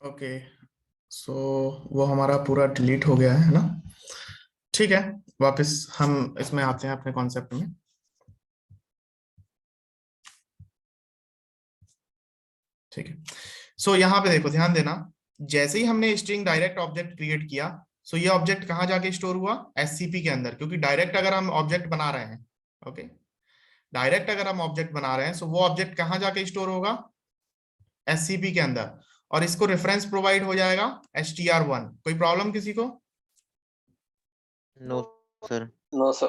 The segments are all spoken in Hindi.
ओके, सो वो हमारा पूरा डिलीट हो गया है ना। ठीक है, वापस हम इसमें आते हैं अपने कॉन्सेप्ट में। ठीक है, सो यहाँ पे देखो, ध्यान देना, जैसे ही हमने स्ट्रिंग डायरेक्ट ऑब्जेक्ट क्रिएट किया, सो ये ऑब्जेक्ट कहाँ जाके स्टोर हुआ? एससीपी के अंदर, क्योंकि डायरेक्ट अगर हम ऑब्जेक्ट बना रहे हैं, ओके, डायरेक्ट अगर हम ऑब्जेक्ट बना रहे हैं, सो वो ऑब्जेक्ट कहाँ जाके स्टोर होगा? एससीपी के अंदर, और इसको रेफरेंस प्रोवाइड हो जाएगा str1। कोई प्रॉब्लम किसी को? No sir. No sir.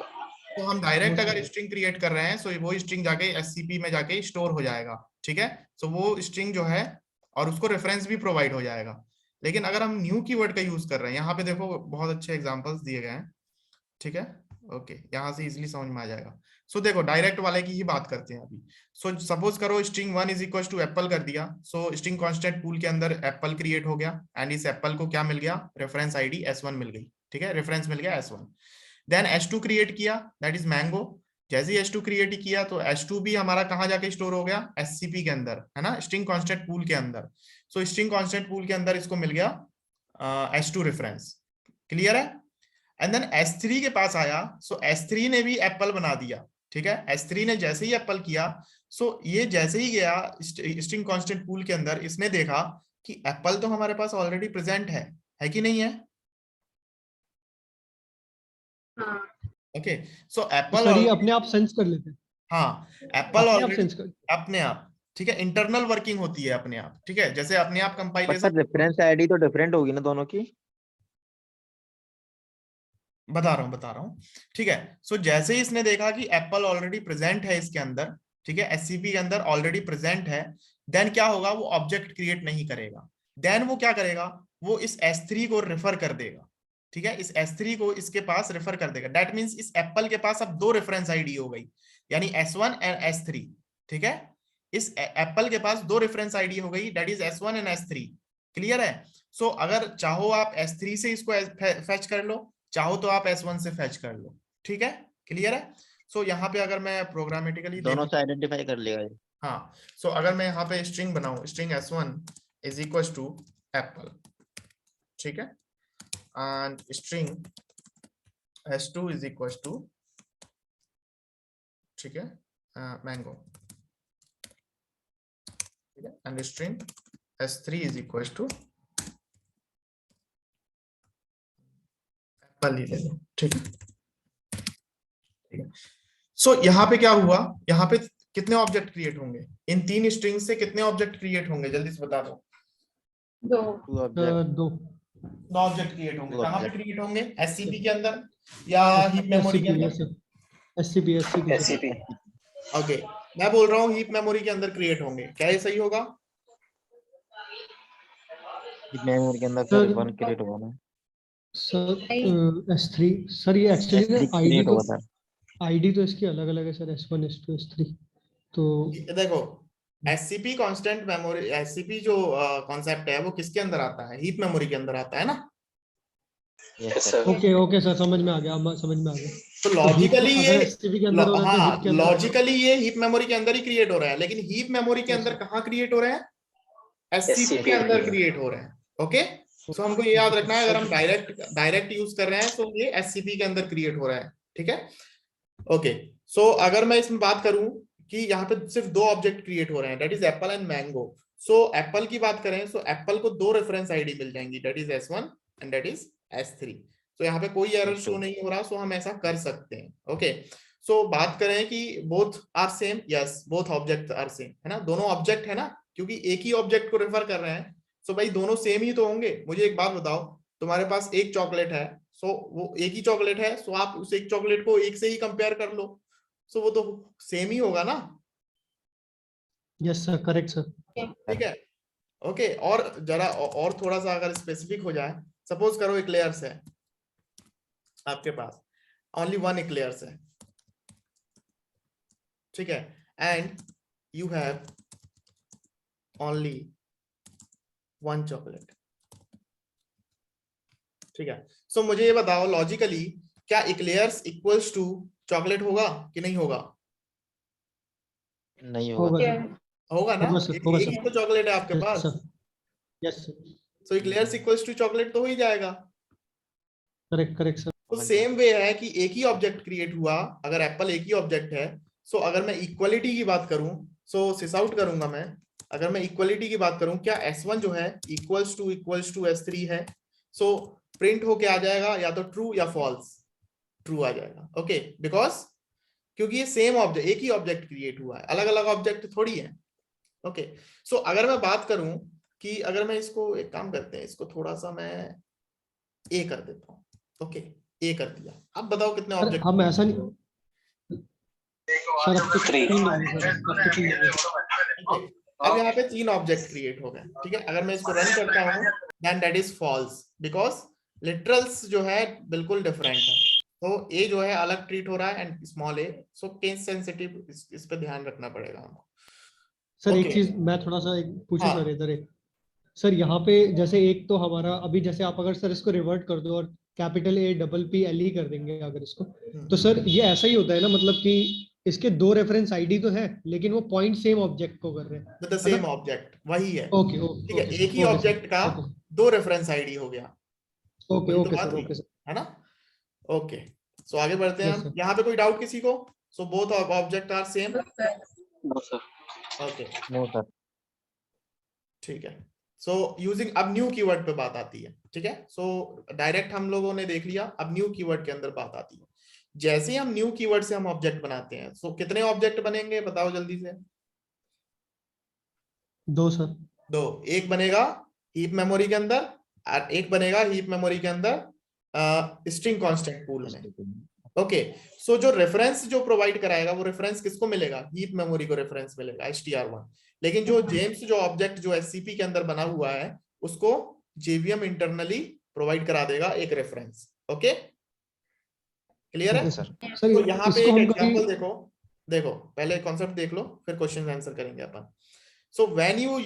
तो हम डायरेक्ट अगर स्ट्रिंग क्रिएट कर रहे हैं, सो वो स्ट्रिंग जाके एससीपी में जाके स्टोर हो जाएगा। ठीक है, सो वो स्ट्रिंग जो है, और उसको रेफरेंस भी प्रोवाइड हो जाएगा। लेकिन अगर हम न्यू कीवर्ड का यूज कर रहे हैं, यहाँ पे देखो बहुत अच्छे एग्जांपल्स दिए गए हैं। ठीक है, ओके, यहाँ से इजिली समझ में आ जाएगा। सो देखो, डायरेक्ट वाले की ही बात करते हैं अभी। सो सपोज करो string 1 is equal to apple कर दिया, सो स्ट्रिंग कॉन्स्टेंट पूल के अंदर एप्पल क्रिएट हो गया, एंड इस एप्पल को क्या मिल गया? रेफरेंस आईडी S1 मिल गई। ठीक है, रेफरेंस मिल गया S1। देन S2 क्रिएट किया, दैट इज मैंगो। जैसे ही S2 क्रिएट किया, तो S2 भी हमारा कहाँ जाके स्टोर हो गया? SCP के अंदर, है ना, स्ट्रिंग कॉन्स्टेंट पूल के अंदर। सो स्ट्रिंग कॉन्स्टेंट पूल के अंदर इसको मिल गया S2 रेफरेंस। क्लियर है? एंड देन S3 के पास आया, सो S3 ने भी एप्पल बना दिया। ठीक है, S3 ने जैसे ही एप्पल किया, सो ये जैसे ही गया स्ट्रिंग कांस्टेंट पूल के अंदर, इसने देखा कि एप्पल तो हमारे पास ऑलरेडी प्रेजेंट है कि नहीं है? ओके, सो एप्पल सर ये अपने आप सेंस कर लेते हैं, हाँ, एप्पल अपने आप ऑलरेडी सेंस कर। अपने आप, ठीक है, इंटरनल वर्किंग होती है अपने आप। ठीक है, जैसे अपने आप but compilation. Sir reference ID तो डिफरेंट होगी ना दोनों की? बता रहा हूँ। ठीक है, सो जैसे ही इसने देखा कि एप्पल ऑलरेडी प्रेजेंट है इसके अंदर, ठीक है, एससीपी के अंदर ऑलरेडी प्रेजेंट है, देन क्या होगा? वो ऑब्जेक्ट क्रिएट नहीं करेगा। देन वो क्या करेगा? वो इस S3 को रेफर कर देगा। ठीक है, इस S3 को इसके पास रेफर कर देगा। दैट मींस इस एप्पल के पास अब दो रेफरेंस आईडी हो गई, यानी S1 एंड S3। ठीक है, इस एप्पल के पास दो रेफरेंस आईडी हो गई, that is S1 and S3। Clear है? सो अगर चाहो आप S3 से इसको फेच कर लो, चाहो तो आप S1 से फेच कर लो। ठीक है, क्लियर है? सो यहाँ पे अगर मैं प्रोग्रामेटिकली दोनों देखूं, से आइडेंटिफाई कर लिया ये। हाँ, सो अगर मैं यहाँ पे स्ट्रिंग बनाऊं, string S1 is equal to apple, ठीक है, and string S2 is equal to, ठीक है, मैंगो, ठीक है, and string S3 is equal to apple ही ले लो। ठीक है, ठीक है। सो यहाँ पे क्या हुआ? यहाँ पे कितने ऑब्जेक्ट क्रिएट होंगे? इन तीन स्ट्रिंग से कितने ऑब्जेक्ट क्रिएट होंगे? जल्दी से बता दो। दो। Two object. दो दो ऑब्जेक्ट क्रिएट होंगे। दो कहाँ पे ऑब्जेक्ट। क्रिएट होंगे? एससीपी के अंदर या हीप मेमोरी के एससीपी अंदर? SCP SCP SCP. ओके, मैं बोल रहा हूँ हीप मेमोरी के अंदर क्रिएट होंगे। क्या ये सही होगा? मेमोरी के अंदर सर सर वन क्रिएट हुआ ना। सर S3 सर ये एक्चुअली ना S3 आईडी क्रिएट तो हुआ था। इसकी अलग अलग है सर, S1 S2 S3 तो देखो, एससीपी कांस्टेंट मेमोरी, एससीपी जो कॉन्सेप्ट है वो किसके अंदर आता है? हीप मेमोरी के अंदर आता है ना। Yes sir. Okay okay sir, समझ में आ गया, समझ में आ गया। तो तो हीप लॉजिकली ये, अगर एससीपी के अंदर हो रहा है तो हाँ, हीप के अंदर लॉजिकली ये हीप मेमोरी के अंदर ही क्रिएट हो रहा है, लेकिन हीप मेमोरी के Yes, अंदर sir. कहाँ क्रिएट हो रहे हैं? एससीपी के SCP अंदर क्रिएट हो रहे हैं। ओके, सो हमको ये याद रखना है, अगर हम डायरेक्ट यूज कर रहे हैं तो ये एससीपी के अंदर क्रिएट हो रहा है। ठीक है, ओके, सो अगर मैं इसमें बात करूं कि यहाँ पे सिर्फ दो ऑब्जेक्ट क्रिएट हो रहे हैं, that is Apple and mango. So Apple की बात करें, सो एप्पल को दो रेफरेंस आईडी मिल जाएंगी, that is S1 and that is S3। तो यहाँ पे कोई एरर शो नहीं हो रहा, सो हम ऐसा कर सकते हैं। ओके, सो बात करें कि both are same, yes, both object are same, है ना, दोनों ऑब्जेक्ट है ना, क्योंकि एक ही ऑब्जेक्ट को रेफर कर रहे हैं। सो भाई दोनों सेम ही तो होंगे। मुझे एक बात बताओ, तुम्हारे पास एक चॉकलेट है, सो वो एक ही चॉकलेट है, सो आप उस एक चॉकलेट को एक से ही कंपेयर कर लो, सो वो तो सेम ही होगा ना। Yes sir, correct sir. ठीक है, ओके, और जरा और थोड़ा सा अगर स्पेसिफिक हो जाए, सपोज करो इक्लेयर्स है आपके पास, ओनली वन इक्लेयर्स है, ठीक है, and you have only one chocolate. ठीक है, सो मुझे ये बताओ लॉजिकली क्या इक्लेयर्स इक्वल्स टू चॉकलेट होगा कि नहीं होगा? नहीं होगा। होगा ना, होगा सर, होगा एक ही सर। तो चॉकलेट है आपके यस पास। Sir, yes sir. So eclairs equals to chocolate तो हो ही जाएगा। Correct correct sir. तो सेम वे है कि एक ही ऑब्जेक्ट क्रिएट हुआ, अगर एप्पल एक ही ऑब्जेक्ट है, सो अगर मैं इक्वलिटी की बात करूं, सो सिस आउट करूंगा मैं, अगर मैं इक्वलिटी की बात करूं, क्या S1 जो है इक्वल्स टू S3 है, सो प्रिंट होके आ जाएगा या तो ट्रू या फॉल्स, ट्रू आ जाएगा। ओके, बिकॉज क्योंकि ये सेम ऑब्जेक्ट, एक ही ऑब्जेक्ट क्रिएट हुआ है, अलग अलग ऑब्जेक्ट थोड़ी है। ओके, सो अगर मैं बात करूं कि अगर मैं इसको, एक काम करते हैं, इसको थोड़ा सा मैं ए कर देता हूँ। ओके, ए कर दिया। अब बताओ कितने सर ऑब्जेक्ट? हम ऐसा नहीं सर, अब तो 3 हो गए सर, अब तो 3 हो गए। अब यहाँ पे 3 ऑब्जेक्ट क्रिएट हो गए, ठीक है। अगर मैं इसको रन करता हूँ, then that is false, because literals जो है बिल्कुल डिफरेंट है। तो ए जो है अलग ट्रीट हो रहा है and small A, so case sensitive, इस पे ध्यान रखना पड़ेगा हमको। सर एक Okay. चीज मैं थोड़ा सा पूछूं हाँ। सर, इधर एक सर, यहाँ पे जैसे एक तो हमारा अभी, जैसे आप अगर सर इसको रिवर्ट कर दो और capital A double P L E कर देंगे अगर इसको, तो सर ये ऐसा ही होता है ना, मतलब कि इसके 2 रेफरेंस आईडी तो है, लेकिन वो पॉइंट सेम ऑब्जेक्ट को कर रहे हैं। विद द सेम ऑब्जेक्ट, वही है। ओके ठीक है, ओके एक ही ओके ऑब्जेक्ट का ओके 2 रेफरेंस आईडी हो गया, ओके वही तो ओके बात सर, हुई, ओके सर। है ना। ओके, सो आगे बढ़ते हैं यस हम। सर। यहाँ पे कोई डाउट किसी को? So both object are same. No sir. Okay, no sir. ठीक है। सो यूजिंग, अब न्यू कीवर्ड पे बात आती है, ठीक है। सो डायरेक्ट हम लोगों ने देख लिया, अब न्यू कीवर्ड के अंदर बात आती है। जैसे ही हम न्यू कीवर्ड से हम ऑब्जेक्ट बनाते हैं, सो कितने ऑब्जेक्ट बनेंगे बताओ जल्दी से? 2 सर। 2। एक बनेगा हीप मेमोरी के अंदर और एक बनेगा हीप मेमोरी के अंदर स्ट्रिंग कांस्टेंट पूल में। ओके, सो जो रेफरेंस जो प्रोवाइड कराएगा, वो रेफरेंस किसको मिलेगा? हीप मेमोरी को रेफरेंस मिलेगा, str1। लेकिन जो जेम्स जो ऑब्जेक्ट जो एससीपी के अंदर बना हुआ है, उसको जेवीएम इंटरनली प्रोवाइड करा देगा एक रेफरेंस। ओके, क्लियर है? Okay sir. सर तो यहाँ पे इसको एक हम कभी एग्जांपल देखो, देखो पहले कॉन्सेप्ट देख लो, फिर क्वेश्चन आंसर करेंगे अपन। So when you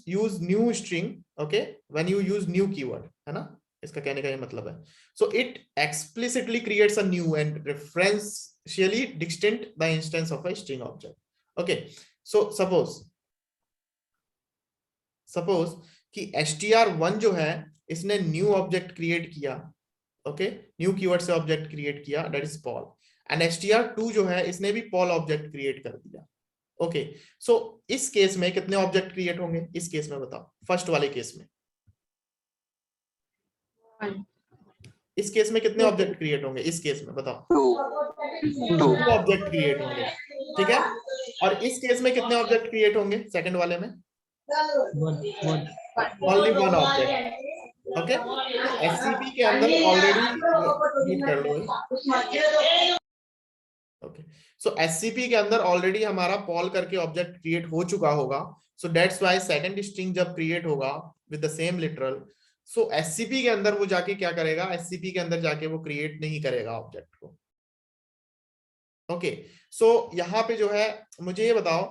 use new string, okay, when you use new keyword, है ना, इसका कहने का ये मतलब है, so it explicitly creates a new and referentially distinct the instance of a string object. Okay, so suppose कि str1 जो है, इसने new object create किया, okay, new keyword से object create किया, that is Paul, and str2 जो है, इसने भी Paul object create कर दिया। ओके, सो इस केस में कितने ऑब्जेक्ट क्रिएट होंगे? इस केस में बताओ, फर्स्ट वाले केस में, इस केस में कितने ऑब्जेक्ट क्रिएट होंगे? इस केस में बताओ। 2 ऑब्जेक्ट क्रिएट होंगे, ठीक है। और इस केस में कितने ऑब्जेक्ट क्रिएट होंगे? सेकंड वाले में ओनली 1 ऑब्जेक्ट। ओके, एससीपी के अंदर ऑलरेडी रीड कर लो। ओके, सो एससीपी के अंदर ऑलरेडी हमारा पॉल करके ऑब्जेक्ट क्रिएट हो चुका होगा, सो दैट्स व्हाई सेकंड स्ट्रिंग जब क्रिएट होगा with the same literal, so SCP के अंदर वो जाके क्या करेगा? एससीपी के अंदर जाके वो क्रिएट नहीं करेगा ऑब्जेक्ट को। ओके, सो यहाँ पे जो है, मुझे ये बताओ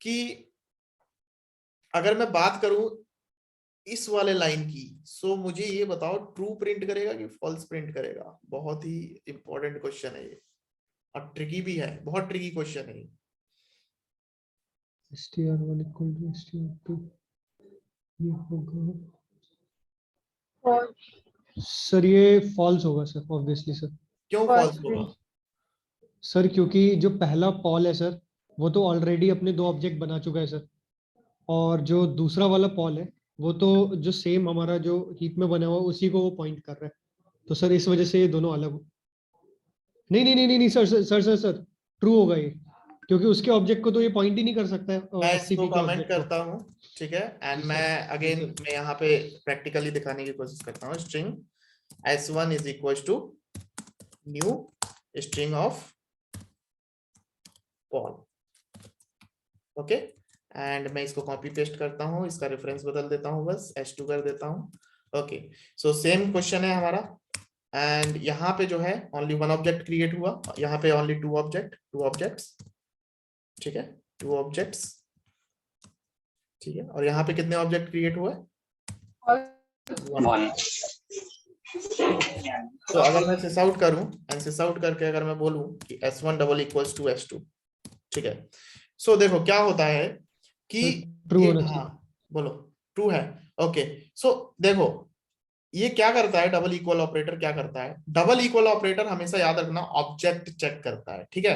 कि अगर मैं बात करूं इस वाले लाइन की, सो मुझे ये बताओ ट्रू प्रिंट करेगा कि फॉल्स प्रिंट करेगा? बहुत ही इंपॉर्टेंट क्वेश्चन है ये, और ट्रिकी भी है, बहुत ट्रिकी क्वेश्चन है ये। str1 equal to str2 ये होगा सर, ये फॉल्स होगा सर, ऑब्वियसली सर। क्यों फॉल्स होगा? सर क्योंकि जो पहला पॉल है सर, वो तो ऑलरेडी अपने 2 ऑब्जेक्ट बना चुका है सर, और जो दूसरा वाला पॉल है, वो तो जो सेम हमारा जो हीप में बना हुआ है, उसी को वो पॉइंट कर रहा है। तो सर इस वजह से ये दोनों अलग हो। नहीं नहीं नहीं नहीं नहीं sir sir sir sir sir true होगा ये, क्योंकि उसके ऑब्जेक्ट को तो ये पॉइंट ही नहीं कर सकता है मैं एससीपी इसको के कमेंट ऑब्जेक्ट को। करता हूँ, ठीक है, एंड जी मैं सर, अगेन जी सर। मैं यहाँ पे प्रैक्टिकली दिखाने की कोशिश करता हूँ। String s1 is equal to new string of Paul. Okay, and मैं इसको कॉपी पेस्ट करता हूँ, इसका रेफरेंस बदल देता हूँ, बस h2 कर देता हूँ। ओके, सो सेम क्वेश्चन है हमारा, एंड यहाँ पे जो है ओनली 1 ऑब्जेक्ट क्रिएट हुआ, यहाँ पे ओनली 2 ऑब्जेक्ट्स, ठीक है, 2 ऑब्जेक्ट्स, ठीक है। और यहाँ पे कितने ऑब्जेक्ट क्रिएट हुए? 1। तो अगर मैं सिस आउट करूं, एंड सिस आउट करके अगर मैं बोलूं कि s1 double equals to s2, ठीक है, सो देखो क्या होता है कि ट्रू ये, होना हाँ चाहिए। बोलो, ट्रू है। ओके, सो देखो ये क्या करता है, डबल इक्वल ऑपरेटर क्या करता है, डबल इक्वल ऑपरेटर हमेशा याद रखना ऑब्जेक्ट चेक करता है, ठीक है,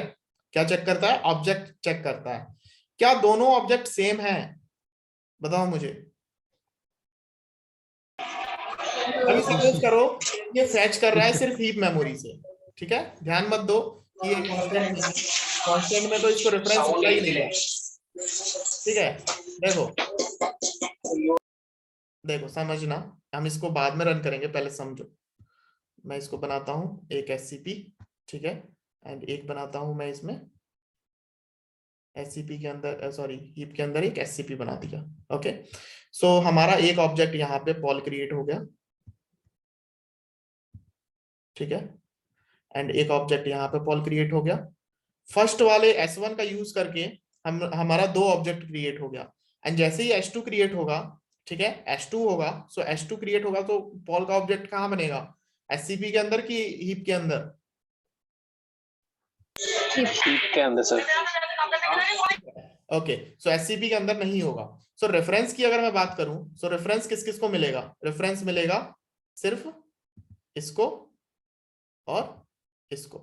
क्या चेक करता है, ऑब्जेक्ट चेक करता है। क्या दोनों ऑब्जेक्ट सेम हैं, बताओ मुझे। अभी सपोज करो ये फैच कर रहा है सिर्फ हीप मेमोरी से, ठीक है, ध्यान मत दो कि ये कांस्टेंट नहीं है, कांस्टेंट में तो इसको रेफरेंस मिला ही नहीं है, ठीक है। देखो देखो समझना, हम इसको बाद में रन करेंगे, पहले समझो। मैं इसको बनाता हूं एक एससीपी, ठीक है, एंड एक बनाता हूं मैं इसमें एससीपी के अंदर, सॉरी हीप के अंदर एक एससीपी बना दिया। ओके, सो हमारा एक ऑब्जेक्ट यहाँ पे पॉल क्रिएट हो गया, ठीक है, एंड एक ऑब्जेक्ट यहाँ पे पॉल क्रिएट हो गया। फर्स्ट वाले S1 का यूज करके हमारा दो ऑब्जेक्ट क्रिएट हो गया, एंड जैसे ही S2 क्रिएट होगा, ठीक है, S2 होगा, सो S2 क्रिएट होगा तो पॉल का ऑब्जेक्ट कहाँ बनेगा, एससीपी के अंदर कि हीप के अंदर, हीप के अंदर सर। ओके, सो एससीपी के अंदर नहीं होगा। सो रेफरेंस की अगर मैं बात करूं, सो रेफरेंस किस किस को मिलेगा, रेफरेंस मिलेगा सिर्फ इसको और इसको,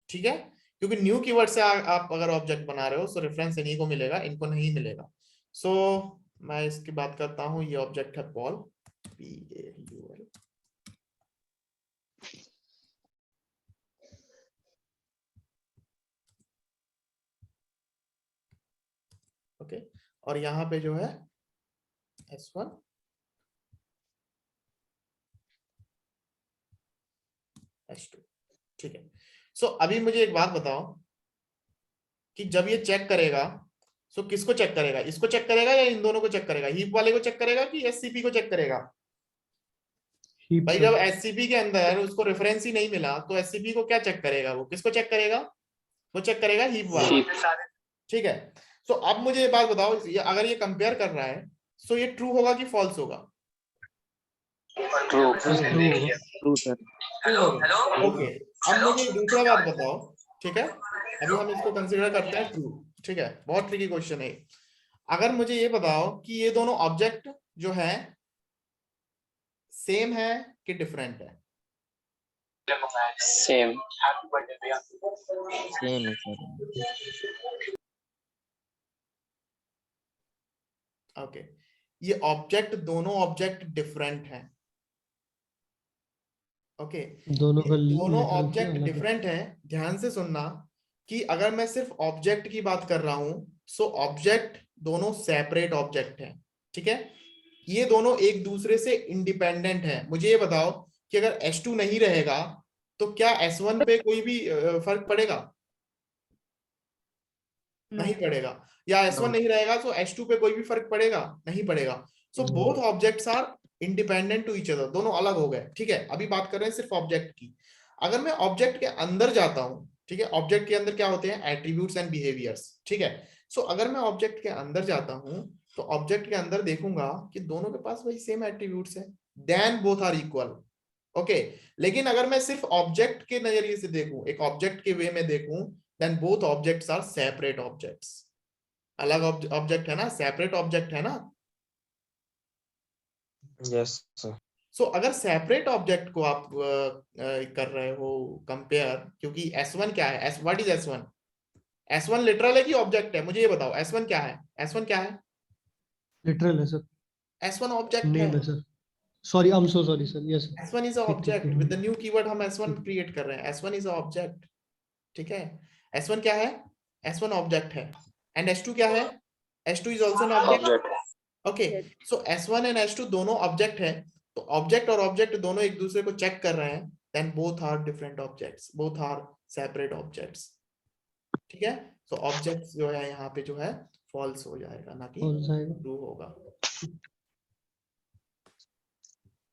ठीक है, क्योंकि न्यू कीवर्ड से आप अगर ऑब्जेक्ट बना रहे हो सो रेफरेंस इन्हीं को मिलेगा, इनको नहीं मिलेगा। सो मैं इसकी बात करता हूं, ये ऑब्जेक्ट है पॉल, PAUL, ओके, और यहाँ पे जो है S1 S2, ठीक है। सो अभी मुझे एक बात बताओ कि जब ये चेक करेगा, सो किसको चेक करेगा, इसको चेक करेगा या इन दोनों को चेक करेगा, हीप वाले को चेक करेगा कि एससीपी को चेक करेगा। हीप भाई सर। जब एससीपी के अंदर उसको रेफरेंस ही नहीं मिला तो एससीपी को क्या चेक करेगा, वो किसको चेक करेगा, वो चेक करेगा हीप वाले, ठीक है। सो अब मुझे ये बात बताओ, अगर ये कंपेयर कर रहा है सो ये ट्रू होगा कि फॉल्स होगा, ट्रू। ट्रू होगा। True sir. ओके। अब मुझे दूसरा बात बताओ, ठीक है, अभी हम इसको कंसीडर करते हैं ट्रू, ठीक है, बहुत ट्रिकी क्वेश्चन है। अगर मुझे ये बताओ कि ये दोनों ऑब्जेक्ट जो है सेम है कि डिफरेंट है, सेम। सेम है सर। ओके, ये ऑब्जेक्ट दोनों ऑब्जेक्ट डिफरेंट हैं, ओके, दोनों का दोनों लिटरल ऑब्जेक्ट अलग है। डिफरेंट है। ध्यान से सुनना कि अगर मैं सिर्फ ऑब्जेक्ट की बात कर रहा हूं सो ऑब्जेक्ट दोनों सेपरेट ऑब्जेक्ट हैं, ठीक है, ये दोनों एक दूसरे से इंडिपेंडेंट है। मुझे ये बताओ कि अगर S2 नहीं रहेगा तो क्या S1 पे कोई भी फर्क पड़ेगा, नहीं पड़ेगा, या S1 नहीं रहेगा तो S2 पे कोई भी फर्क पड़ेगा, नहीं पड़ेगा। So both objects are independent to each other, दोनों अलग हो गए, ठीक है। अभी बात कर रहे हैं सिर्फ ऑब्जेक्ट की। अगर मैं ऑब्जेक्ट के अंदर जाता हूं, ठीक है, ऑब्जेक्ट के अंदर क्या होते हैं, एट्रीब्यूट्स एंड बिहेवियर्स, ठीक है। सो अगर मैं ऑब्जेक्ट के अंदर जाता हूं तो ऑब्जेक्ट के अंदर देखूंगा कि दोनों के पास वही सेम एट्रीब्यूट्स है, then both are equal, okay. लेकिन अगर मैं सिर्फ ऑब्जेक्ट के नजरिए से देखूं, एक ऑब्जेक्ट के वे में देखूं, then both objects are separate objects, अलग ऑब्जेक्ट है ना, सेपरेट ऑब्जेक्ट है ना। Yes sir. सो अगर सेपरेट ऑब्जेक्ट को आप कर रहे हो कंपेयर, क्योंकि S1 क्या है, what is S1, S1 literal है कि ऑब्जेक्ट है, मुझे ये बताओ S1 क्या है, S1 क्या है, लिटरल है सर। S1 ऑब्जेक्ट है, नेम है sir. Sorry, I am so sorry sir. Yes. S1 is a ठीक ठीक ऑब्जेक्ट, ठीक। विद द न्यू कीवर्ड हम S1 क्रिएट कर रहे हैं, S1 इज अ ऑब्जेक्ट, ठीक है। S1 क्या है, S1 ऑब्जेक्ट है, एंड S2 क्या है, S2 is also an object, object. Okay. So S1 and S2 दोनों ऑब्जेक्ट है, तो ऑब्जेक्ट और ऑब्जेक्ट दोनों एक दूसरे को चेक कर रहे हैं, then both are different objects, both are separate objects, ठीक है। सो ऑब्जेक्ट्स जो है यहाँ पे जो है फॉल्स हो जाएगा, ना कि कौन सा है? ट्रू होगा,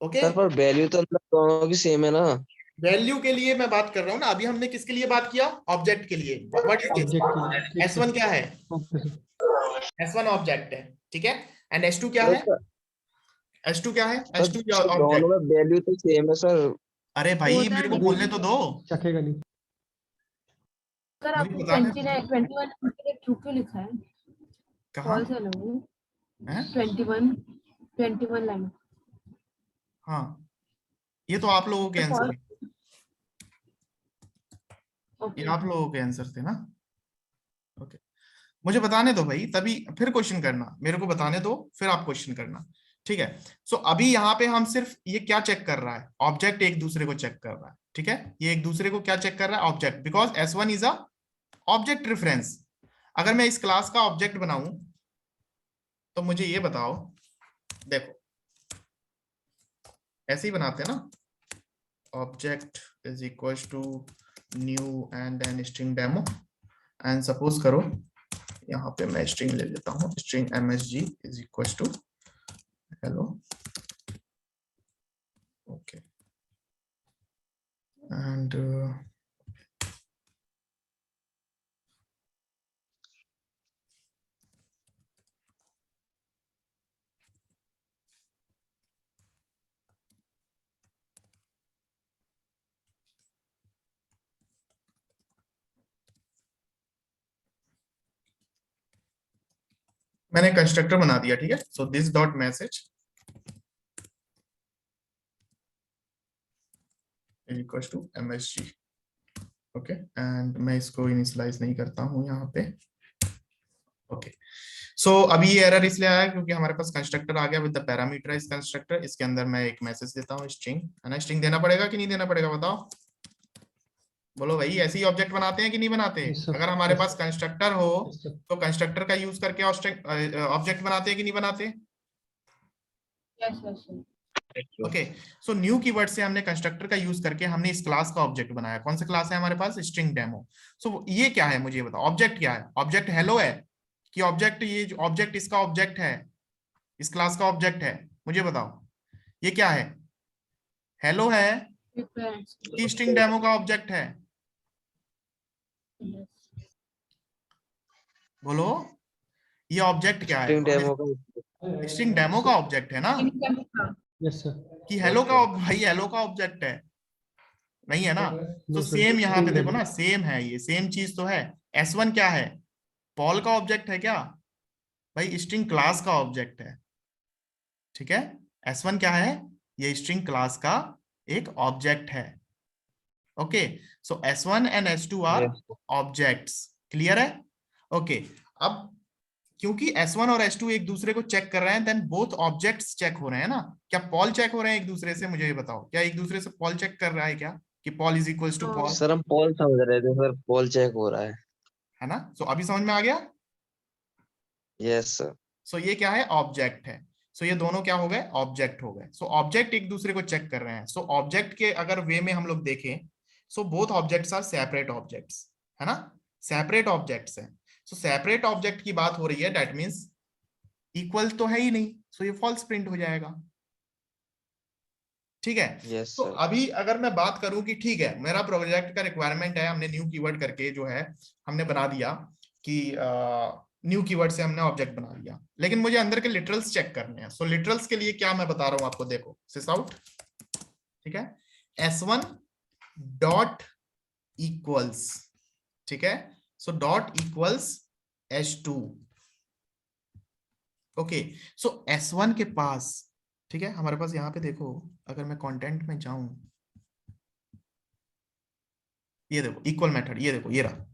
ओके। सर पर वैल्यू तो अंदर दोनों की सेम है ना। वैल्यू के लिए मैं बात कर रहा हूँ ना, अभी हमने किसके लिए बात किया, ऑब्जेक्ट के लिए, व्हाट इज दिस, ऑब्जेक्ट के लिए। ठीक S1 सर। क्या है, ओके सर। S1 ऑब्जेक्ट है, ठीक है, एंड S2 क्या सर है, S2 क्या है, सर S2 दोनों ऑब्जेक्ट। में वैल्यू तो सेम है सर। अरे भाई मेरे को बोलने तो दो, चखेगा नहीं। सर मुझे आपने बताने तो 29 21 ट्रू क्यों लिखा है, कहाँ फॉल्स है ना वो है, 21 21 लाइन। हाँ, ये तो आप लोगों के आंसर है, ये ओके आप लोगों के आंसर थे ना। ओके, मुझे बताने दो भाई, तभी फिर क्वेश्चन करना, मेरे को बताने दो फिर आप क्वेश्चन करना, ठीक है। सो अभी यहाँ पे हम सिर्फ ये क्या चेक कर रहा है, ऑब्जेक्ट एक दूसरे को चेक कर रहा है, ठीक है। ये एक दूसरे को क्या चेक कर रहा है, object, because S1 is a object reference. अगर मैं इस क्लास का ऑब्जेक्ट बनाऊं तो मुझे ये बताओ, देखो ऐसे ही बनाते हैं ना, object is equal to new and then string demo, and suppose करो यहाँ पे मैं स्ट्रिंग ले लेता हूँ, string msg is equal to hello, okay, and मैंने कंस्ट्रक्टर बना दिया, ठीक है। So this dot message equal to msg, okay, and मैं इसको इनिशियलाइज नहीं करता हूँ यहाँ पे, ओके। सो अभी ये एरर इसलिए आया क्योंकि हमारे पास कंस्ट्रक्टर आ गया विद द पैरामीटराइज कंस्ट्रक्टर, इसके अंदर मैं एक मैसेज देता हूँ स्ट्रिंग, है ना। स्ट्रिंग देना पड़ेगा कि नहीं देना पड़ेगा, बताओ, बोलो भाई, ऐसे ही ऑब्जेक्ट बनाते हैं कि नहीं बनाते। Yes, sir. अगर हमारे Yes. पास कंस्ट्रक्टर हो Yes, sir. तो कंस्ट्रक्टर का यूज करके ऑब्जेक्ट बनाते हैं कि नहीं बनाते। Yes yes okay, so new keyword से हमने कंस्ट्रक्टर का यूज करके हमने इस क्लास का ऑब्जेक्ट बनाया। कौन सा क्लास है हमारे पास, स्ट्रिंग डेमो। सो ये क्या है मुझे बताओ, ऑब्जेक्ट क्या है, ऑब्जेक्ट हेलो है कि ऑब्जेक्ट, ये जो ऑब्जेक्ट इसका ऑब्जेक्ट है, इस क्लास का ऑब्जेक्ट है, मुझे बताओ ये क्या है, हेलो है कि स्ट्रिंग डेमो का ऑब्जेक्ट है, बोलो ये ऑब्जेक्ट क्या है, स्ट्रिंग डेमो का स्ट्रिंग डेमो का ऑब्जेक्ट है ना, Yes, sir. कि हेलो का Okay. भाई हेलो का ऑब्जेक्ट है, नहीं है ना। तो No, sir. सेम यहाँ पे String देखो demo. ना, सेम है, ये सेम चीज तो है। S1 क्या है, पॉल का ऑब्जेक्ट है क्या, भाई स्ट्रिंग क्लास का ऑब्जेक्ट है, ठीक है। S1 क्या है, ये स्ट्रिंग क्लास का एक ऑब्जेक्ट है, okay. So S1 and S2 are Yes. Objects, clear है, ओके। अब क्योंकि S1 और S2 एक दूसरे को चेक कर रहे हैं, देन बोथ ऑब्जेक्ट्स चेक हो रहे हैं ना। क्या पॉल चेक हो रहे हैं एक दूसरे से, मुझे ये बताओ, क्या एक दूसरे से पॉल चेक कर रहा है क्या, कि Paul is equals to Paul, sir हम पॉल समझ रहे थे सर, पॉल चेक हो रहा है। है ना। सो अभी समझ में आ गया। Yes sir. सो ये क्या है, ऑब्जेक्ट है। सो ये दोनों क्या हो गए, ऑब्जेक्ट हो गए। सो ऑब्जेक्ट एक दूसरे को चेक कर रहे हैं। सो ऑब्जेक्ट के अगर वे में हम लोग देखें, so both objects are separate objects, है ना, सेपरेट ऑब्जेक्ट्स हैं। सो सेपरेट ऑब्जेक्ट की बात हो रही है, दैट मीन्स इक्वल तो है ही नहीं, सो ये फॉल्स प्रिंट हो जाएगा, ठीक है। यस तो सर। अभी अगर मैं बात करूं कि ठीक है, मेरा प्रोजेक्ट का रिक्वायरमेंट है, हमने न्यू कीवर्ड करके जो है हमने बना दिया कि न्यू कीवर्ड से हमने ऑब्जेक्ट बना दिया, लेकिन मुझे अंदर के लिटरल्स चेक करने हैं। सो लिटरल्स के लिए क्या मैं बता रहा हूं आपको, देखो सिस आउट, ठीक है, S1 डॉट इक्वल्स, ठीक है, so dot equals S2, okay. So S1 के पास, ठीक है, हमारे पास यहाँ पे देखो, अगर मैं कंटेंट में जाऊं, ये देखो इक्वल मेथड, ये देखो ये रहा,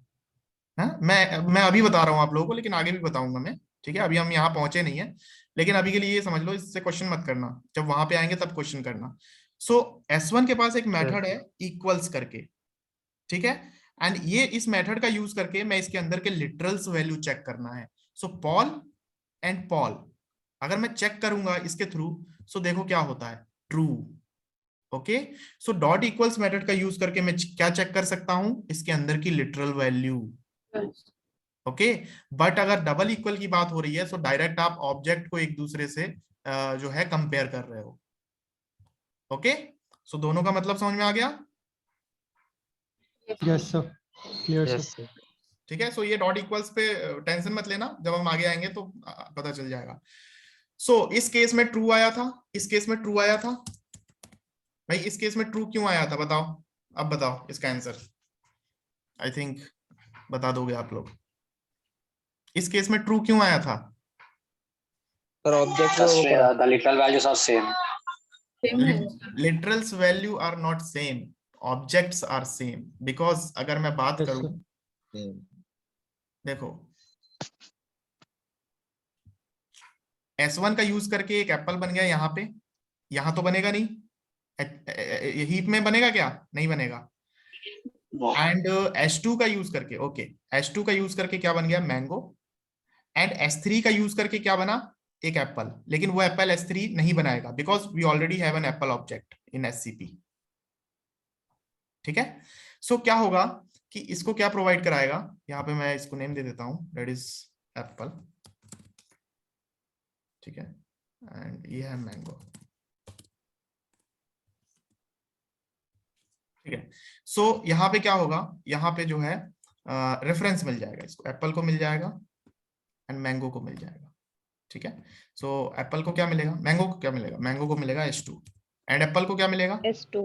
है। मैं अभी बता रहा हूं आप लोगों को, लेकिन आगे भी बताऊंगा मैं, ठीक है। अभी हम यहाँ पहुंचे नहीं है, लेकिन अभी के लिए ये समझ लो, इससे क्वेश्चन मत करना, जब वहां पे आएंगे तब क्वेश्चन करना। सो S1 के पास एक मेथड है इक्वल्स करके, ठीक है, एंड ये इस मेथड का यूज करके मैं इसके अंदर के लिटरल्स वैल्यू चेक करना है। सो पॉल एंड पॉल अगर मैं चेक करूंगा इसके थ्रू, सो देखो क्या होता है, ट्रू, ओके। सो डॉट इक्वल्स मेथड का यूज करके मैं क्या चेक कर सकता हूं, इसके अंदर की लिटरल वैल्यू, ओके। बट अगर डबल इक्वल की बात हो रही है, सो डायरेक्ट आप ऑब्जेक्ट को एक दूसरे से जो है कंपेयर कर रहे हो, ओके। सो दोनों का मतलब समझ में आ गया, Yes, sir. Clear, sir. Yes sir. ठीक है। सो ये डॉट इक्वल्स पे टेंशन मत लेना, जब हम आगे आएंगे तो पता चल जाएगा। सो इस केस में ट्रू आया था, इस केस में ट्रू आया था, भाई इस केस में ट्रू क्यों आया था बताओ, अब बताओ इसका आंसर, आई थिंक बता दोगे आप लोग, इस केस में ट्रू क्यों आया था, पर ऑब्जेक्ट को The literal values are same. Same है sir. Literals value are not same, objects are same, because अगर मैं बात Yes, करूं, sir. देखो S1 का यूज करके एक एप्पल बन गया यहाँ पे, यहाँ तो बनेगा नहीं, हीप में बनेगा क्या, नहीं बनेगा। No. एंड S2 का यूज करके, ओके, S2 का यूज करके क्या बन गया, मैंगो। एंड S3 का यूज करके क्या बना, एक एप्पल, लेकिन वो एप्पल S3 नहीं बनाएगा because we already have an apple object in SCP। ठीक है, सो क्या होगा कि इसको क्या प्रोवाइड कराएगा, यहाँ पे मैं इसको नेम दे देता हूं, दैट इज एप्पल। ठीक है, एंड ये है मैंगो। ठीक है, सो यहाँ पे क्या होगा, यहाँ पे जो है रेफरेंस मिल जाएगा, इसको एप्पल को मिल जाएगा एंड मैंगो को मिल जाएगा। ठीक है, सो एप्पल को क्या मिलेगा, मैंगो को क्या मिलेगा, मैंगो को मिलेगा S2 एंड एप्पल को क्या मिलेगा, S2,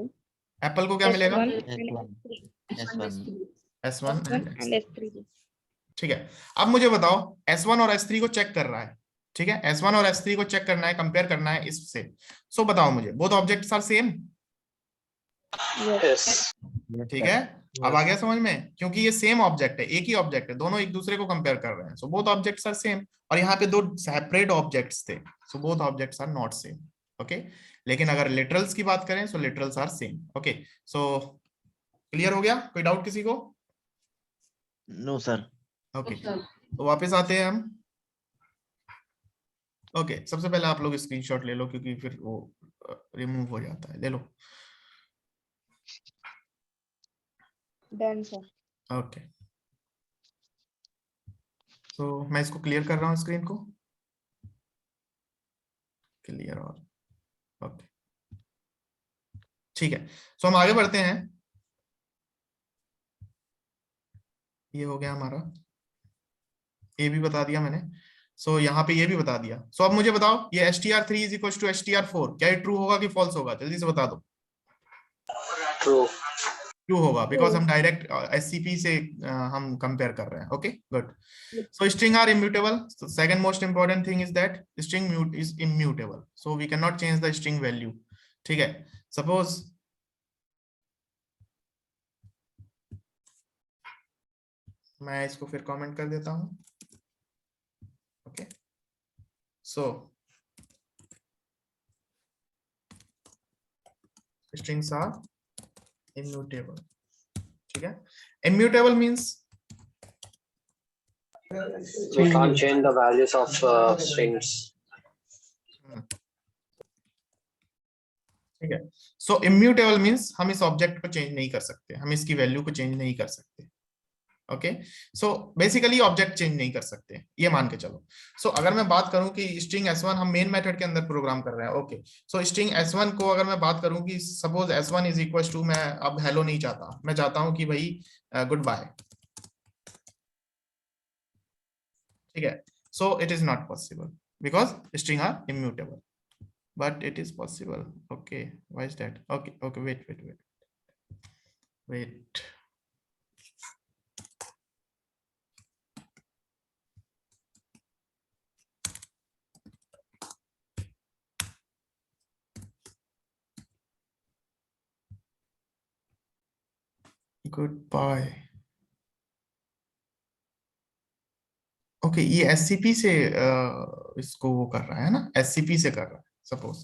एप्पल को क्या मिलेगा, S1 एंड S3. ठीक है, अब मुझे बताओ S1 और S3 को चेक कर रहा है। ठीक है, S1 और S3 को चेक करना है, कंपेयर करना है इससे। सो बताओ मुझे, both objects are same. Yes. ठीक है, अब आ गया समझ में, क्योंकि ये सेम ऑब्जेक्ट है, एक ही ऑब्जेक्ट है, दोनों एक दूसरे को कंपेयर कर रहे हैं, so both objects are same. और यहाँ पे दो सेपरेट ऑब्जेक्ट्स थे, so both objects are not same. Okay, लेकिन अगर लिटरल्स की बात करें, so literals are same. Okay, so clear हो गया, कोई डाउट किसी को? No sir. Okay, Sir. तो वापस आते हैं हम। ओके, सबसे पहले आप लोग स्क्रीनशॉट ले लो, क्योंकि फिर वो रिमूव हो जाता है, ले लो। Done, sir. ओके, तो मैं इसको क्लियर कर रहा हूँ, स्क्रीन को क्लियर। और ओके, ठीक है, सो हम आगे बढ़ते हैं। ये हो गया हमारा, ये भी बता दिया मैंने, सो यहाँ पे ये भी बता दिया। सो अब मुझे बताओ, ये str3 is equal to str4, क्या ये ट्रू होगा कि फॉल्स होगा, जल्दी से बता दो। True. ट्रू होगा, बिकॉज हम डायरेक्ट SCP से हम कंपेयर कर रहे हैं। Okay, good. So string are immutable, second most important thing is that string is immutable, so we can not change the string value. ठीक है, सपोज मैं इसको फिर कमेंट कर देता हूं। Okay, so strings are immutable। ठीक है, immutable means We can't change the values of strings. ठीक है, सो immutable means हम इस ऑब्जेक्ट को चेंज नहीं कर सकते, हम इसकी वैल्यू को चेंज नहीं कर सकते। Okay, so basically object change नहीं कर सकते, ये मान के चलो। सो अगर मैं बात करूं कि स्ट्रिंग S1 हम मेन मेथड के अंदर प्रोग्राम कर रहे हैं। ओके, सो स्ट्रिंग S1 को अगर मैं बात करूं कि suppose S1 is equal to, मैं अब हेलो नहीं चाहता, मैं चाहता हूं कि भाई गुड बाय। ठीक है, so it is not possible because string are immutable, but it is possible. Okay, why is that? Okay, wait. Goodbye. Okay, ये SCP से इसको वो कर रहा है ना, SCP से कर रहा है सपोज।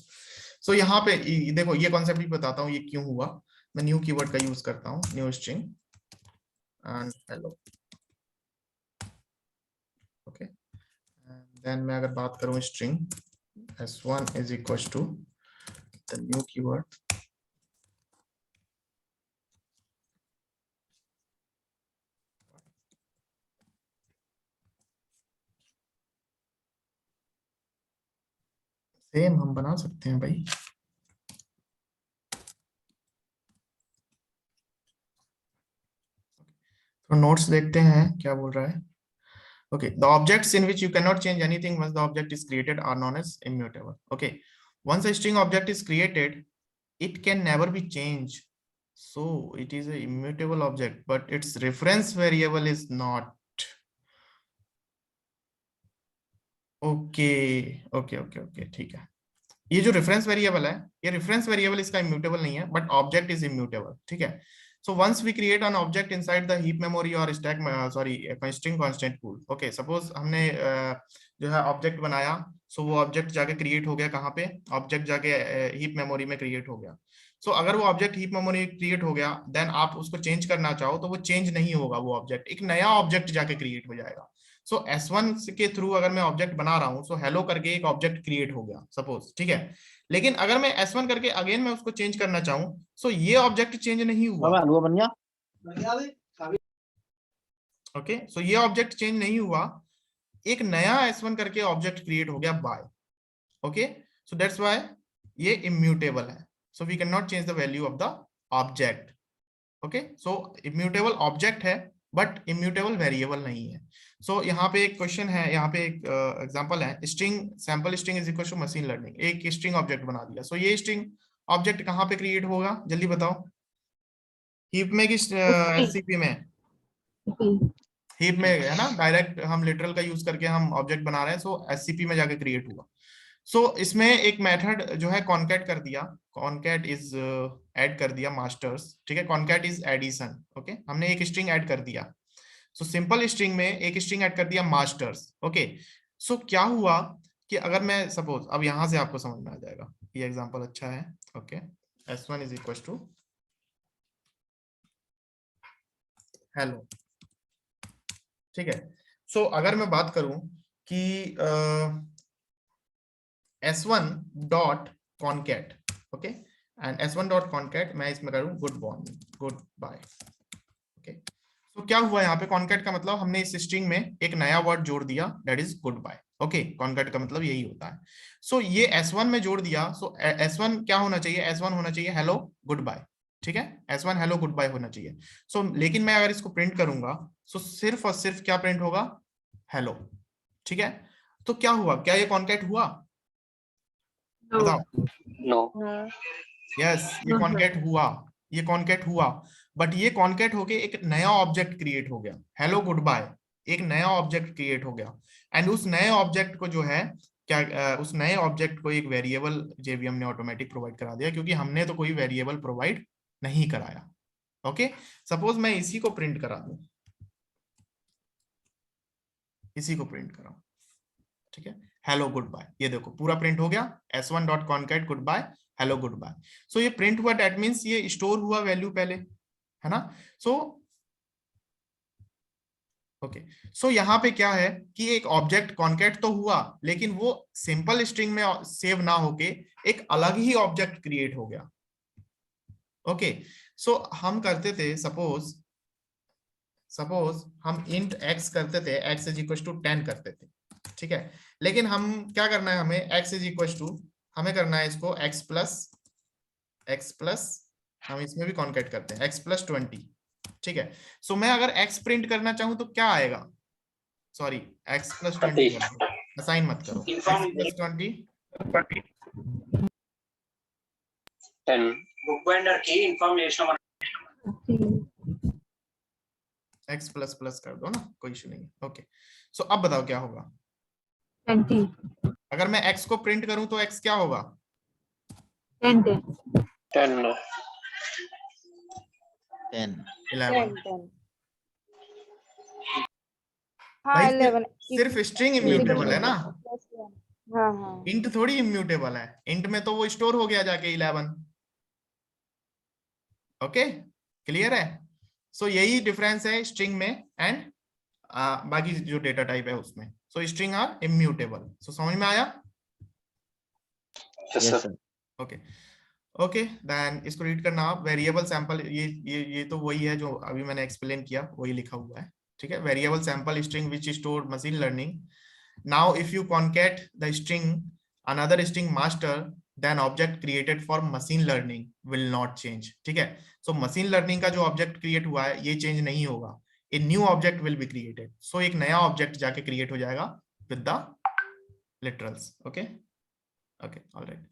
सो यहाँ पे देखो, ये कॉन्सेप्ट भी बताता हूँ ये क्यों हुआ। मैं न्यू कीवर्ड का यूज करता हूँ, new string and hello. Okay, then मैं अगर बात करूँ string S1 is equal to the new keyword same हम बना सकते हैं भाई। तो नोट्स देखते हैं क्या बोल रहा है। Okay, the objects in which you cannot change anything once the object is created are known as immutable. Okay, once a string object is created, it can never be changed, so it is a immutable object, but its reference variable is not. Okay okay okay okay, ठीक है। ये जो रेफरेंस वेरिएबल है, ये रेफरेंस वेरिएबल इसका इम्यूटेबल नहीं है, बट ऑब्जेक्ट इज इम्यूटेबल, ठीक है। So once we create an object inside the heap memory और stack, sorry string constant pool, okay, suppose हमने जो है ऑब्जेक्ट बनाया, सो वो ऑब्जेक्ट जाके क्रिएट हो गया कहाँ पे, ऑब्जेक्ट जाके हीप मेमोरी में क्रिएट हो गया। सो अगर वो ऑब्जेक्ट हीप मेमोरी क्रिएट हो गया, देन आप उसको चेंज करना चाहो तो वो चेंज नहीं होगा, वो ऑब्जेक्ट एक नया ऑब्जेक्ट जाके क्रिएट हो जाएगा। सो S1 के थ्रू अगर मैं ऑब्जेक्ट बना रहा हूँ, सो हेलो करके एक ऑब्जेक्ट क्रिएट हो गया सपोज, ठीक है। लेकिन अगर मैं S1 करके अगेन मैं उसको चेंज करना चाहूँ, सो ये ऑब्जेक्ट चेंज नहीं हुआ, हलवा बन गया। ओके। सो ये ऑब्जेक्ट चेंज नहीं हुआ, एक नया S1 करके ऑब्जेक्ट क्रिएट हो गया bye, okay. So that's why ये इम्यूटेबल है, so we can not change the value of the object, okay. So immutable object है बट इम्यूटेबल वेरिएबल नहीं है। सो यहाँ पे एक क्वेश्चन है, यहाँ पे एक एग्जांपल है, string sample string is equal to machine learning, एक स्ट्रिंग ऑब्जेक्ट बना दिया। सो ये स्ट्रिंग ऑब्जेक्ट कहाँ पे क्रिएट होगा, जल्दी बताओ, हीप में कि एससीपी में? हीप में है ना, डायरेक्ट हम लिटरल का यूज करके हम ऑब्जेक्ट बना रहे हैं, सो एससीपी में जाके क्रिएट हुआ। सो इसमें एक मेथड जो है कॉनकैट कर दिया, कॉनकैट इज ऐड कर दिया मास्टर्स, ठीक है, कॉनकैट इज एडिशन, ओके। हमने एक स्ट्रिंग ऐड कर दिया, सो सिंपल स्ट्रिंग में एक स्ट्रिंग ऐड कर दिया मास्टर्स, ओके। सो क्या हुआ कि अगर मैं सपोज, अब यहां से आपको समझ में आ जाएगा, ये एग्जांपल अच्छा है, okay. S1 is equal to hello, ठीक है। सो अगर मैं बात करूं कि S1 dot concat, okay, and S1 dot concat मैं इसमें करूं good morning, goodbye, okay. तो क्या हुआ यहाँ पे, कॉनकैट का मतलब हमने इस स्ट्रिंग में एक नया वर्ड जोड़ दिया, that is goodbye, okay. Concat का मतलब यही होता है। सो ये S1 में जोड़ दिया, सो S1 क्या होना चाहिए, S1 होना चाहिए हेलो गुड बाय, ठीक है, S1 हेलो गुड बाय होना चाहिए। सो लेकिन मैं अगर इसको प्रिंट करूंगा, सो सिर्फ और सिर्फ क्या प्रिंट होगा, हेलो, ठीक है। तो क्या हुआ, क्या ये कॉनकैट हुआ, बताओ? No. यस, ये कॉनकैट हुआ, ये कॉनकैट हुआ, बट ये कॉनकैट होके एक नया ऑब्जेक्ट क्रिएट हो गया, हेलो गुड बाय, एक नया ऑब्जेक्ट क्रिएट हो गया। एंड उस नए ऑब्जेक्ट को जो है क्या, उस नए ऑब्जेक्ट को एक वेरिएबल जेवीएम ने ऑटोमेटिक प्रोवाइड करा दिया, क्योंकि हमने तो कोई वेरिएबल प्रोवाइड नहीं कराया, ओके। सपोज मैं इसी को प्रिंट करा दूं, इसी को प्रिंट कराऊं, ठीक है, हेलो गुड बाय, ये देखो पूरा प्रिंट हो गया, S1 dot concat goodbye hello goodbye. So ये प्रिंट हुआ, दैट मींस ये स्टोर हुआ वैल्यू पहले, है ना। सो ओके, सो यहाँ पे क्या है कि एक ऑब्जेक्ट कॉनकैट तो हुआ, लेकिन वो सिंपल स्ट्रिंग में सेव ना होके एक अलग ही ऑब्जेक्ट क्रिएट हो गया, ओके। सो हम करते थे, सपोज हम इंट x करते थे, x इज इक्वल टू 10 करते थे, ठीक है। लेकिन हम क्या करना है, हमें x इज इक्वल टू, हमें करना है इसको x प्लस, हम इसमें भी कॉनकैट करते हैं x प्लस 20, ठीक है। सो मैं अगर x प्रिंट करना चाहूं तो क्या आएगा, सॉरी x प्लस 20, असाइन मत करो, x प्लस 20 10. Bookbinder की information. x प्लस प्लस कर दो ना, कोई इशू नहीं, ओके। सो अब बताओ क्या होगा, 20. अगर मैं x को प्रिंट करूं तो x क्या होगा, 10. 10. 11। 10. भाई हाँ 11 सिर्फ स्ट्रिंग इम्यूटेबल है ना, हाँ हाँ इंट थोड़ी इम्यूटेबल है, इंट में तो वो स्टोर हो गया जाके 11, ओके, क्लियर है। सो यही डिफरेंस है स्ट्रिंग में एंड बाकी जो डेटा टाइप है उसमें। So string are immutable, so समझ में आया, Yes, sir. Okay okay. Then इसको रीड करना आप, वेरिएबल सैंपल, ये तो वही है जो अभी मैंने एक्सप्लेन किया, वही लिखा हुआ है, ठीक है। Variable sample string which store machine learning, now if you concat the string another string master, then object created for machine learning will not change, ठीक है। सो मशीन लर्निंग का जो ऑब्जेक्ट क्रिएट हुआ है ये चेंज नहीं होगा, a new object will be created, so एक नया ऑब्जेक्ट जाके क्रिएट हो जाएगा with the literals, okay okay alright.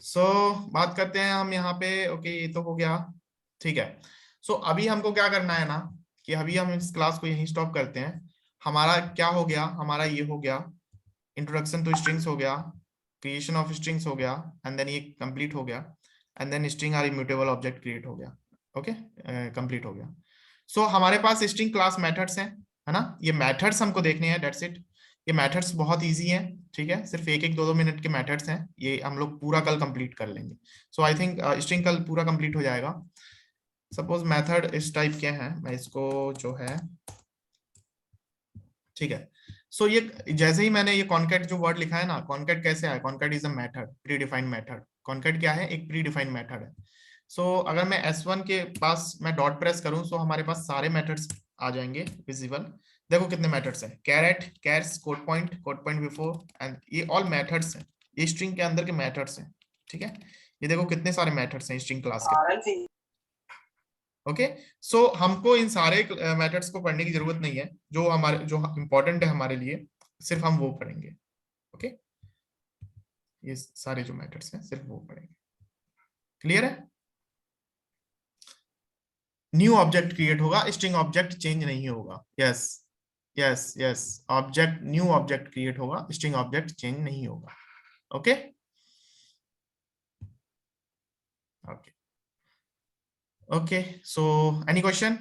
So बात करते हैं हम यहाँ पे, ओके ये तो हो गया, ठीक है। सो अभी हमको क्या करना है ना, कि अभी हम इस क्लास को यहीं स्टॉप करते हैं, हमारा क्या हो गया, हमारा ये हो गया इंट्रोडक्शन टू स्ट्रिंग्स हो गया, क्रिएशन ऑफ स्ट्रिंग्स हो गया, एंड देन ये कंप्लीट हो गया, and then string are immutable object create हो गया। ओके, कंप्लीट हो गया। सो हमारे पास स्ट्रिंग क्लास मेथड्स हैं, है ना, ये मेथड्स हमको देखने हैं, दैट्स इट। ये मेथड्स बहुत इजी हैं, ठीक है, सिर्फ 1-1, 2-2 मिनट के मेथड्स हैं, ये हम लोग पूरा कल कंप्लीट कर लेंगे। सो आई थिंक स्ट्रिंग कल पूरा कंप्लीट हो जाएगा। सपोज मेथड इस टाइप के हैं, मैं इसको जो है, ठीक है। सो ये जैसे ही मैंने ये कॉन्कैट जो वर्ड लिखा है ना, कॉन्कैट कैसे है, concat is a method, pre defined method. Concat क्या है, एक प्री डिफाइंड मेथड है। सो अगर मैं S1 के पास मैं डॉट प्रेस करूं, सो हमारे पास सारे मेथड्स आ जाएंगे विजिबल। देखो कितने मेथड्स हैं, caret, chars, code point before, and ये ऑल मेथड्स हैं, ये स्ट्रिंग के अंदर के मेथड्स हैं, ठीक है। ये देखो कितने सारे मेथड्स हैं स्ट्रिंग क्लास के। ओके, सो हमको इन सारे मेथड्स को पढ़ने की जरूरत नहीं है, जो हमारे जो इंपॉर्टेंट है हमारे लिए सिर्फ हम वो पढ़ेंगे। ओके, ये सारे जो मेथड्स हैं सिर्फ वो पढ़ेंगे। क्लियर है? न्यू ऑब्जेक्ट क्रिएट होगा, स्ट्रिंग ऑब्जेक्ट चेंज नहीं होगा। Yes yes yes, object, new object create होगा, स्ट्रिंग ऑब्जेक्ट चेंज नहीं होगा। Okay okay okay, so any question?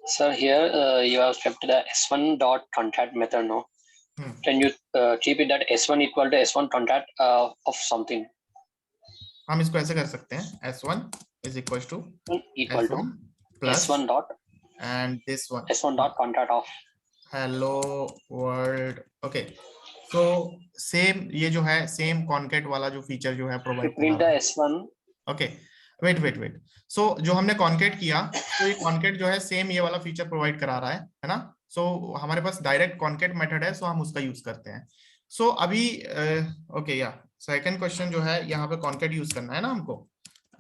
Sir, here you have kept the S1 dot concat method, no? Can you keep it that S1 equal to S1 concat of something? हम इसको ऐसे कर सकते हैं, S1 is equals to Equal to S1 plus S1 dot and this one S1 dot concat of hello world। Okay, so same ये जो है सेम कॉन्कैट वाला जो फीचर जो है provide between the S1 okay, wait wait wait. So जो हमने कॉन्कैट किया, तो ये कॉन्कैट जो है सेम ये वाला फीचर प्रोवाइड करा रहा है ना। सो हमारे पास डायरेक्ट कॉन्कैट मेथड है, सो हम उसका यूज करते हैं। सो अभी ओके, या सेकंड क्वेश्चन जो है, यहाँ पे कॉन्कैट यूज करना है ना हमको,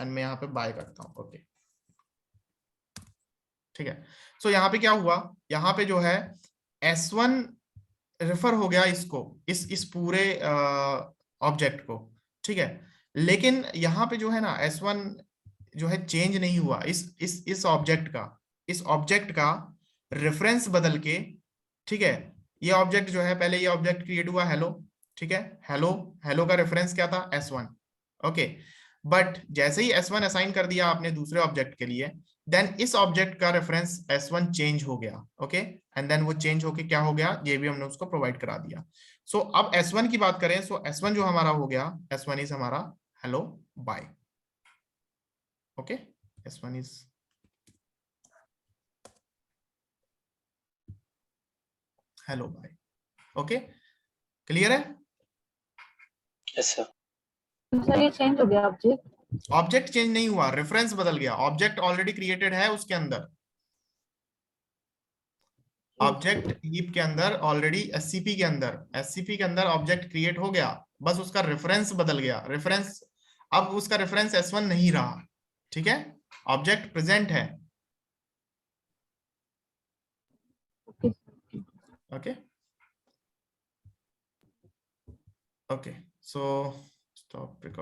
एंड मैं यहाँ पे बाय करता हूँ। ओके, ठीक है। सो यहाँ पे क्या हुआ, यहाँ पे जो है S1 रेफर हो गया इसको, इस पूरे ऑब्जेक्ट को, ठीक है। लेकिन यहाँ पे जो है ना S1 जो है चेंज नहीं हुआ, इस ऑब्जेक्ट का रेफरेंस बदल के, ठीक है। ये ऑब्जेक्ट जो है, पहले ये ऑब्जेक्ट क्रिएट हुआ हेलो, ठीक है, हेलो, हेलो का रेफरेंस क्या था, S1। ओके, बट जैसे ही S1 असाइन कर दिया आपने दूसरे ऑब्जेक्ट के लिए, देन इस ऑब्जेक्ट का रेफरेंस S1 चेंज हो गया। ओके, एंड देन वो चेंज होके क्या हो गया, ये भी हमने उसको प्रोवाइड करा दिया। सो अब S1 की बात करें, सो S1 जो हमारा हो गया, S1 इज हमारा hello bye. Okay, S1 is hello bye. Okay, clear है? yes sir सर ये चेंज हो गया ऑब्जेक्ट? ऑब्जेक्ट चेंज नहीं हुआ, रेफरेंस बदल गया, ऑब्जेक्ट ऑलरेडी क्रिएटेड है उसके अंदर, ऑब्जेक्ट हीप के अंदर ऑलरेडी एससीपी के अंदर ऑब्जेक्ट क्रिएट हो गया, बस उसका रेफरेंस बदल गया। रेफरेंस, अब उसका रेफरेंस S1 नहीं रहा, ठीक है, ऑब्जेक्ट प्रेजेंट है। Okay okay, so stop record.